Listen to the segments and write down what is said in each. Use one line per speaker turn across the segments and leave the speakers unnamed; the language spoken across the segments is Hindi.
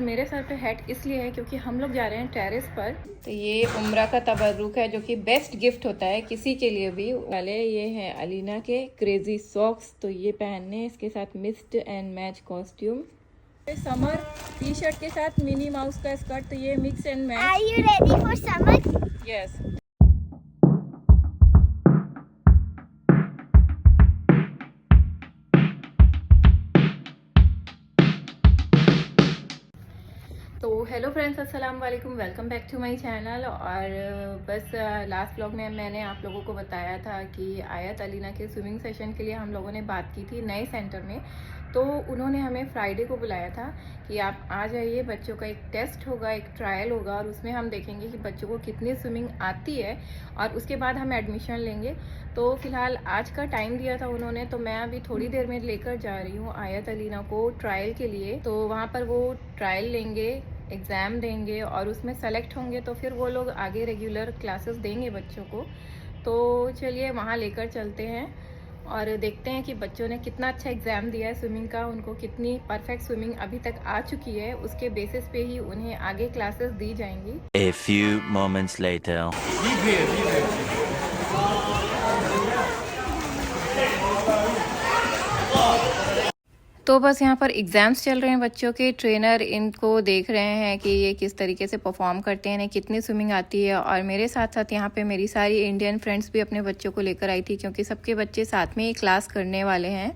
मेरे सर पे हैट इसलिए है क्योंकि हम लोग जा रहे हैं टेरेस पर। तो ये उम्रा का तबर्रुक है जो कि बेस्ट गिफ्ट होता है किसी के लिए भी। वाले ये है अलीना के क्रेजी सॉक्स, तो ये पहनने इसके साथ mixed and match costume. Summer T shirt के साथ मिनी माउस का स्कर्ट, तो ये mix and match.
Are you ready for summer?
Yes. तो हेलो फ्रेंड्स, अस्सलाम वालेकुम, welcome back to my channel. और बस लास्ट व्लॉग में मैंने आप लोगों को बताया था कि आयत अलीना के स्विमिंग सेशन के लिए हम लोगों ने बात की थी नए सेंटर में। तो उन्होंने हमें फ्राइडे को बुलाया था कि आप आ जाइए, बच्चों का एक टेस्ट होगा, एक ट्रायल होगा और उसमें हम देखेंगे कि बच्चों को कितनी स्विमिंग आती है और उसके बाद हम एडमिशन लेंगे। तो फिलहाल आज का टाइम दिया था उन्होंने, तो मैं अभी थोड़ी देर में लेकर जा रही हूँ आयत अलीना को ट्रायल के लिए। तो वहाँ पर वो ट्रायल लेंगे, एग्ज़ाम देंगे और उसमें सेलेक्ट होंगे तो फिर वो लोग आगे रेगुलर क्लासेस देंगे बच्चों को। तो चलिए वहाँ लेकर चलते हैं और देखते हैं कि बच्चों ने कितना अच्छा एग्ज़ाम दिया है स्विमिंग का, उनको कितनी परफेक्ट स्विमिंग अभी तक आ चुकी है। उसके बेसिस पे ही उन्हें आगे क्लासेस दी जाएंगी।
A few moments later.
तो बस यहाँ पर एग्ज़ाम्स चल रहे हैं बच्चों के। ट्रेनर इनको देख रहे हैं कि ये किस तरीके से परफॉर्म करते हैं, इन्हें कितनी स्विमिंग आती है। और मेरे साथ साथ यहाँ पे मेरी सारी इंडियन फ्रेंड्स भी अपने बच्चों को लेकर आई थी क्योंकि सबके बच्चे साथ में ही क्लास करने वाले हैं।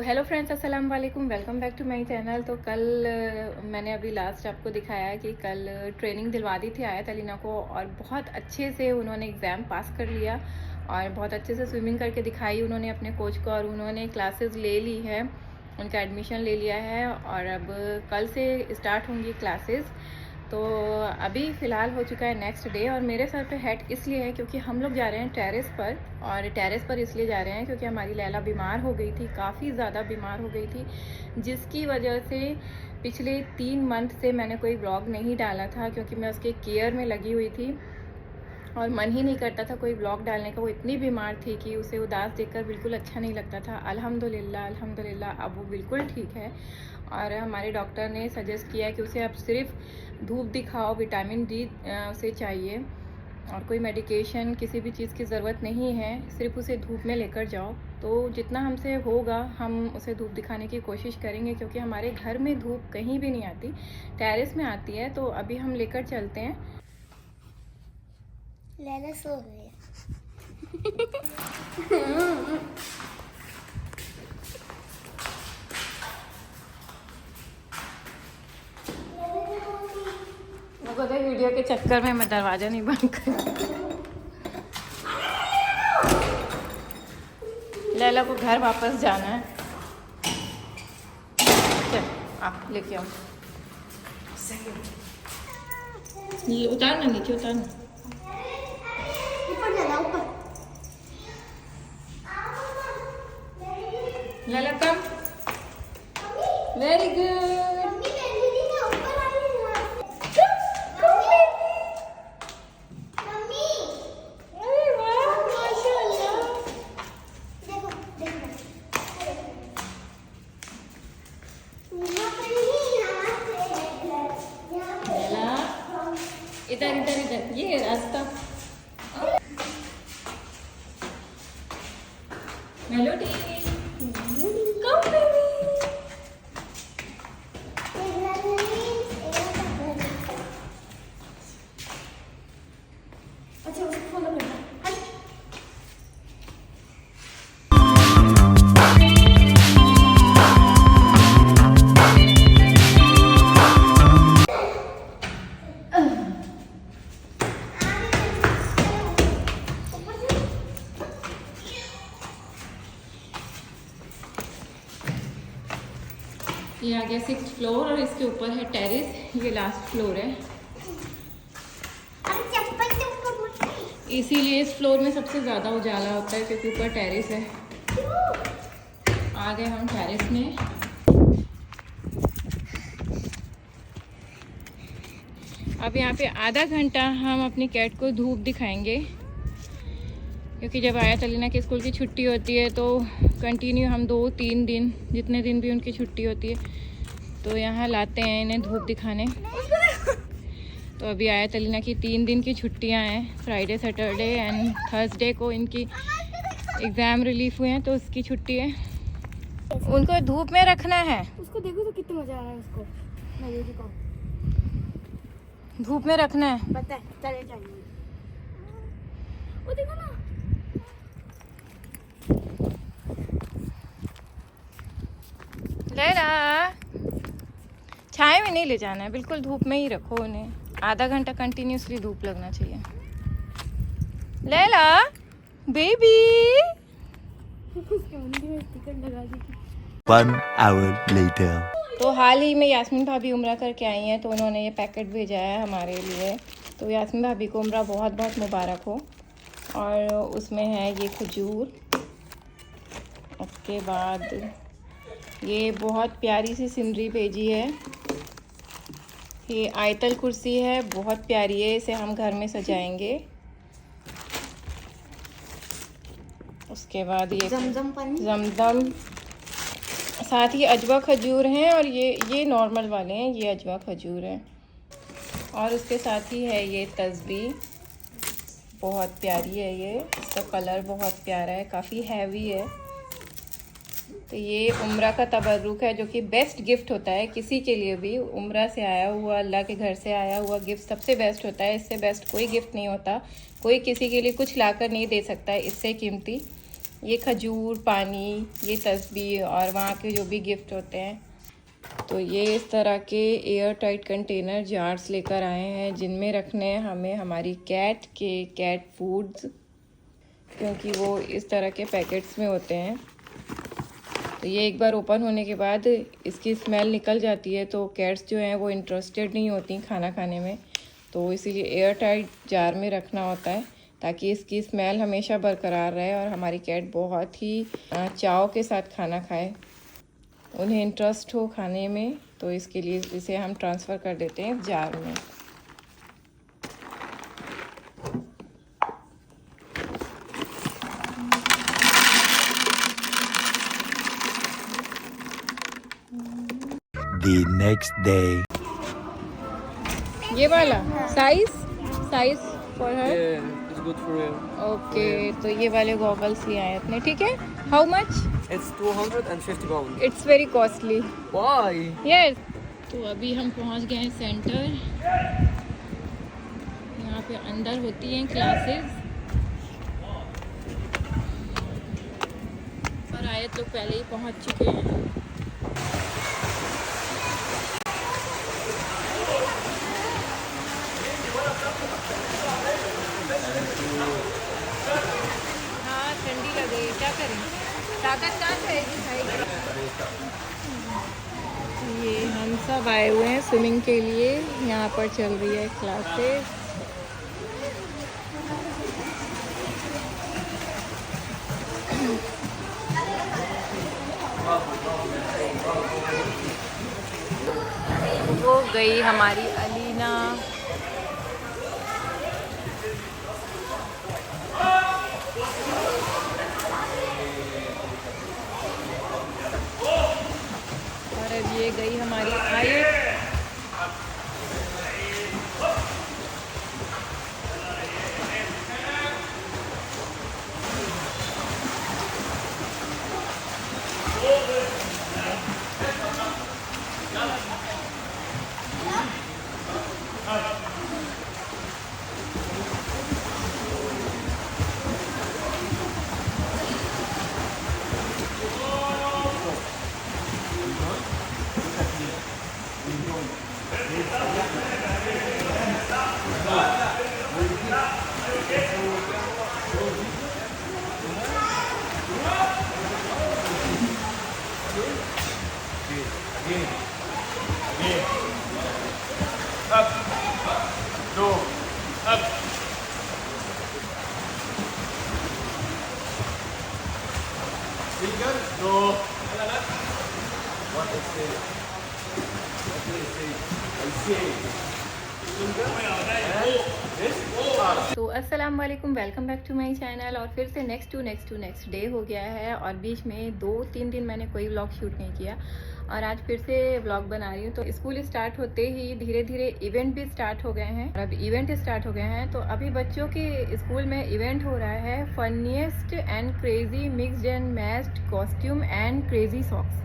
हेलो फ्रेंड्स, अस्सलाम वालेकुम, welcome back to my channel. तो कल मैंने अभी लास्ट आपको दिखाया कि कल ट्रेनिंग दिलवा दी थी आयत अलीना को और बहुत अच्छे से उन्होंने एग्ज़ाम पास कर लिया और बहुत अच्छे से स्विमिंग करके दिखाई उन्होंने अपने कोच को। और उन्होंने क्लासेस ले ली है, उनका एडमिशन ले लिया है और अब कल से स्टार्ट होंगी क्लासेस। तो अभी फ़िलहाल हो चुका है नेक्स्ट डे और मेरे सर पे हैट इसलिए है क्योंकि हम लोग जा रहे हैं टेरेस पर। और टेरेस पर इसलिए जा रहे हैं क्योंकि हमारी लैला बीमार हो गई थी, काफ़ी ज़्यादा बीमार हो गई थी, जिसकी वजह से पिछले 3 मंथ से मैंने कोई व्लॉग नहीं डाला था क्योंकि मैं उसके केयर में लगी हुई थी और मन ही नहीं करता था कोई ब्लॉग डालने का। वो इतनी बीमार थी कि उसे उदास देखकर बिल्कुल अच्छा नहीं लगता था। अल्हम्दुलिल्लाह अल्हम्दुलिल्लाह अब वो बिल्कुल ठीक है और हमारे डॉक्टर ने सजेस्ट किया कि उसे अब सिर्फ धूप दिखाओ, विटामिन डी उसे चाहिए और कोई मेडिकेशन किसी भी चीज़ की ज़रूरत नहीं है, सिर्फ उसे धूप में लेकर जाओ। तो जितना हमसे होगा हम उसे धूप दिखाने की कोशिश करेंगे क्योंकि हमारे घर में धूप कहीं भी नहीं आती, टेरेस में आती है। तो अभी हम लेकर चलते हैं।
लैला सो गई है।
वो पता है वीडियो के चक्कर में मैं दरवाज़ा नहीं बंद कर। लैला को घर वापस जाना है। चल आप लेके आओ, ये उतारना, नीचे उतारना।
ऊपर जाना, ऊपर।
लैला कम, वेरी गुड।
मम्मी मेरी ना ऊपर आ रही है। मम्मी
अरे वाह, माशाल्लाह।
देखो देखो यहाँ पर नहीं, यहाँ पे
लैला इधर इधर इधर, ये रास्ता। Melody come baby.
अच्छा उसको फॉलो करना।
ये आ गया 6th फ्लोर और इसके ऊपर है टेरेस, ये लास्ट फ्लोर है।
अरे चप्पल तो ऊपर मत।
इसीलिए इस फ्लोर में सबसे ज़्यादा उजाला होता है क्योंकि ऊपर टेरेस है। आ गए हम टेरेस में। अब यहाँ पे आधा घंटा हम अपनी कैट को धूप दिखाएंगे, क्योंकि जब आया तलीना की स्कूल की छुट्टी होती है तो कंटिन्यू हम 2-3 दिन, जितने दिन भी उनकी छुट्टी होती है, तो यहाँ लाते हैं इन्हें धूप दिखाने। तो अभी आया तलीना की 3 दिन की छुट्टियाँ हैं, फ्राइडे, सैटरडे एंड थर्सडे को इनकी एग्ज़ाम रिलीफ हुए हैं, तो उसकी छुट्टी है। उनको धूप में रखना है।
उसको देखो तो कितना मजा आ रहा है उसको। मैं ये दिखाऊं,
धूप में रखना है।
पता है, चले जाएंगे। वो देखो ना,
लैला, छाए में नहीं ले जाना है, बिल्कुल धूप में ही रखो उन्हें। आधा घंटा कंटिन्यूसली धूप लगना चाहिए। लैला बेबी।
उसके मुंडी में स्टिकर लगा दी थी।
1 hour later.
तो हाल ही में यास्मीन भाभी उम्रा करके आई हैं, तो उन्होंने ये पैकेट भेजा है हमारे लिए। तो यास्मीन भाभी को उम्रा बहुत बहुत मुबारक हो। और उसमें है ये खजूर, उसके बाद ये बहुत प्यारी सी सिनरी भेजी है। ये आयतल कुर्सी है, बहुत प्यारी है, इसे हम घर में सजाएंगे। उसके बाद ये
जमजम पानी,
जमजम, साथ ही अजवा खजूर हैं, और ये नॉर्मल वाले हैं, ये अजवा खजूर हैं। और उसके साथ ही है ये तस्बीह, बहुत प्यारी है ये, इसका कलर बहुत प्यारा है, काफ़ी हैवी है। तो ये उम्रा का तबर्रुक है, जो कि बेस्ट गिफ्ट होता है किसी के लिए भी। उम्रा से आया हुआ, अल्लाह के घर से आया हुआ गिफ्ट सबसे बेस्ट होता है। इससे बेस्ट कोई गिफ्ट नहीं होता। कोई किसी के लिए कुछ लाकर नहीं दे सकता है इससे कीमती। ये खजूर, पानी, ये तस्बीह और वहाँ के जो भी गिफ्ट होते हैं। तो ये इस तरह के एयर टाइट कंटेनर जार्स लेकर आए हैं, जिनमें रखने हैं हमें हमारी कैट के कैट फूड्स, क्योंकि वो इस तरह के पैकेट्स में होते हैं। तो ये एक बार ओपन होने के बाद इसकी स्मेल निकल जाती है, तो कैट्स जो हैं वो इंटरेस्टेड नहीं होती खाना खाने में। तो इसीलिए एयर टाइट जार में रखना होता है, ताकि इसकी स्मेल हमेशा बरकरार रहे और हमारी कैट बहुत ही चाव के साथ खाना खाए, उन्हें इंटरेस्ट हो खाने में। तो इसके लिए इसे हम ट्रांसफ़र कर देते हैं जार में।
The next day.
ये वाला size for her.
Yeah, it's good for you.
Okay, तो ये वाले गॉगल्स लिए आए अपने, ठीक है। How much?
It's 250 pounds.
It's very costly.
Why?
Yes. तो अभी हम पहुंच गए हैं सेंटर। यहाँ पे अंदर होती हैं क्लासेस, और आयत लोग पहले ही पहुंच चुके हैं। हाँ, ठंडी लग रही है, क्या करें, ताकत कहाँ से आएगी भाई। ये हम सब आए हुए हैं स्विमिंग के लिए, यहाँ पर चल रही है क्लासेस। वो गई हमारी अलीना। और अब ये गई हमारी आयत। तो अस्सलाम वालेकुम, welcome back to my channel. और फिर से नेक्स्ट डे हो गया है और बीच में 2-3 दिन मैंने कोई व्लॉग शूट नहीं किया और आज फिर से व्लॉग बना रही हूँ। तो स्कूल स्टार्ट होते ही धीरे धीरे इवेंट भी स्टार्ट हो गए हैं और अब इवेंट स्टार्ट हो गए हैं। तो अभी बच्चों के स्कूल में इवेंट हो रहा है funniest and crazy mixed and matched costume and crazy socks.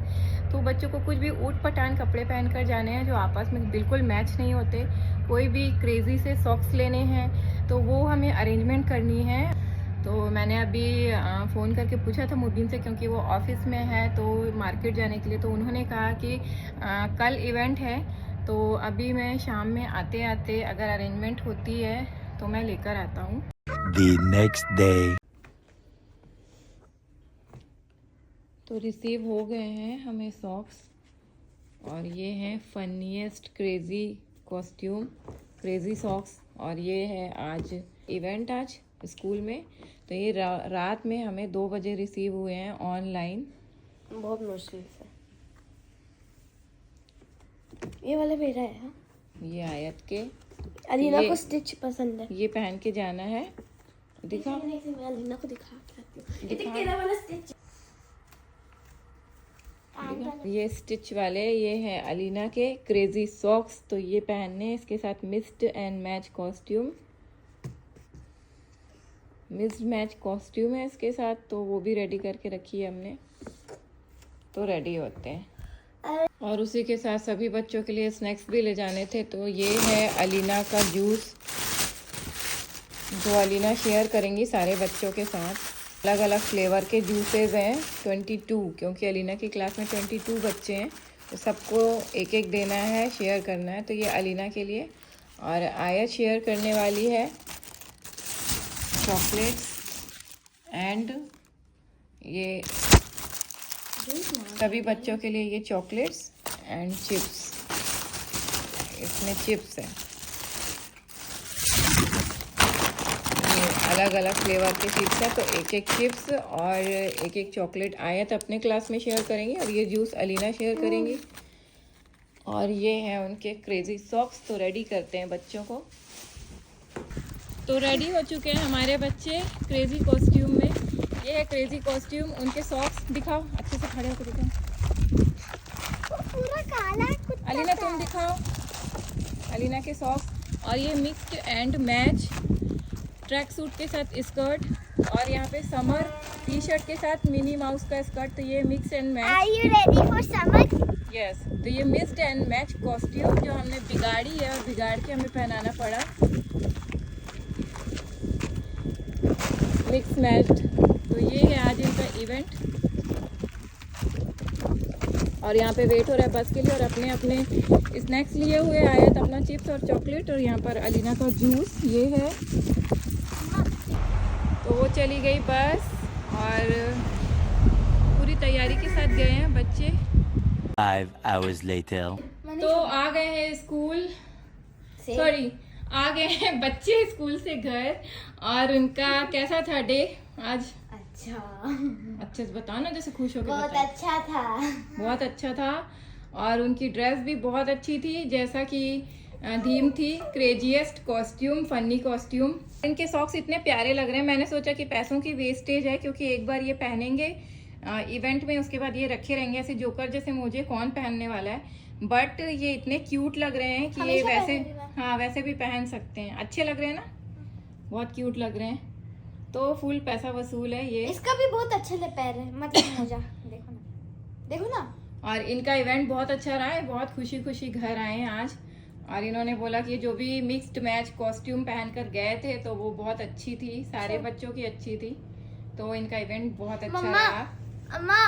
तो बच्चों को कुछ भी ऊट पटांग कपड़े पहनकर जाने हैं जो आपस में बिल्कुल मैच नहीं होते। कोई भी क्रेजी से सॉक्स लेने हैं तो वो हमें अरेंजमेंट करनी है। तो मैंने अभी फ़ोन करके पूछा था मुबीन से, क्योंकि वो ऑफिस में है तो मार्केट जाने के लिए। तो उन्होंने कहा कि कल इवेंट है, तो अभी मैं शाम में आते आते अगर अरेंजमेंट होती है तो मैं लेकर आता हूँ।
The next day.
तो रिसीव हो गए हैं हमें सॉक्स और ये हैं funniest crazy costume crazy socks. और ये है आज इवेंट आज स्कूल में। तो ये रात में हमें 2 बजे रिसीव हुए हैं ऑनलाइन।
बहुत मुश्किल से। ये वाला मेरा है। हाँ?
ये आयत के
अलीना
ये-
को स्टिच पसंद है।
ये पहन के जाना है। दिखा
मैं अलीना को दिखा के आती हूँ। ये
दिखा।
तेरा वाला स्टिच।
ये स्टिच वाले ये है अलीना के क्रेजी सॉक्स। तो ये पहनने इसके साथ mixed and match costume, mixed match costume है इसके साथ। तो वो भी रेडी करके रखी है हमने। तो रेडी होते हैं और उसी के साथ सभी बच्चों के लिए स्नैक्स भी ले जाने थे। तो ये है अलीना का जूस जो अलीना शेयर करेंगी सारे बच्चों के साथ। अलग अलग फ्लेवर के जूसेस हैं 22, क्योंकि अलीना की क्लास में 22 बच्चे हैं तो सबको एक एक देना है, शेयर करना है। तो ये अलीना के लिए और आयत शेयर करने वाली है चॉकलेट्स एंड ये सभी बच्चों के लिए ये चॉकलेट्स एंड चिप्स। इसमें चिप्स है, अलग अलग फ्लेवर के चिप्स है। तो एक एक चिप्स और एक एक चॉकलेट आयत अपने क्लास में शेयर करेंगी और ये जूस अलीना शेयर करेंगी। और ये है उनके क्रेजी सॉक्स। तो रेडी करते हैं बच्चों को। तो रेडी हो चुके हैं हमारे बच्चे क्रेजी कॉस्ट्यूम में। ये है क्रेजी कॉस्ट्यूम, उनके सॉक्स दिखाओ, अच्छे से खड़े होकर दिखाओ।
पूरा काला कुत्ता।
अलीना तुम दिखाओ अलीना के सॉक्स। और ये mixed and match track suit के साथ स्कर्ट और यहाँ पे समर टी शर्ट के साथ मिनी माउस का स्कर्ट। तो ये mix and match.
Are you ready for summer?
Yes, तो ये मिक्स्ड एंड मैच कॉस्ट्यूम जो हमने बिगाड़ी है और बिगाड़ के हमें पहनाना पड़ा, मिक्स मैच्ड। तो ये है आज इनका इवेंट और यहाँ पे वेट हो रहा है बस के लिए। और अपने अपने स्नैक्स लिए हुए आयत अपना चिप्स और चॉकलेट और यहाँ पर अलीना का जूस ये है। तो वो चली गई बस और पूरी तैयारी के साथ गए हैं बच्चे।
5 hours later.
तो आ गए हैं स्कूल, सॉरी आ गए हैं बच्चे स्कूल से घर। और उनका कैसा था डे आज?
अच्छा,
अच्छे से बताओ ना, जैसे खुश होकर
बहुत
बताओ।
अच्छा था।
बहुत अच्छा था और उनकी ड्रेस भी बहुत अच्छी थी, जैसा कि थीम थी क्रेजीएस्ट कॉस्ट्यूम फनी कॉस्ट्यूम। इनके सॉक्स इतने प्यारे लग रहे हैं, मैंने सोचा कि पैसों की वेस्टेज है, क्योंकि एक बार ये पहनेंगे इवेंट में, उसके बाद ये रखे रहेंगे ऐसे जोकर जैसे। मुझे कौन पहनने वाला है, बट ये इतने क्यूट लग रहे हैं कि ये
हमेशा
वैसे
पहनेंगे।
हाँ वैसे भी पहन सकते हैं। अच्छे लग रहे हैं ना, बहुत क्यूट लग रहे हैं। तो फुल पैसा वसूल है ये।
इसका भी बहुत अच्छे ले पैर है, मतलब मोजा देखो ना, देखो ना।
और इनका इवेंट बहुत अच्छा रहा है, बहुत खुशी खुशी घर आए हैं आज। और इन्होंने बोला कि जो भी मिक्स्ड मैच कॉस्ट्यूम पहनकर गए थे तो वो बहुत अच्छी थी, सारे बच्चों की अच्छी थी। तो इनका इवेंट बहुत अच्छा
मम्मा,
रहा।
अम्मा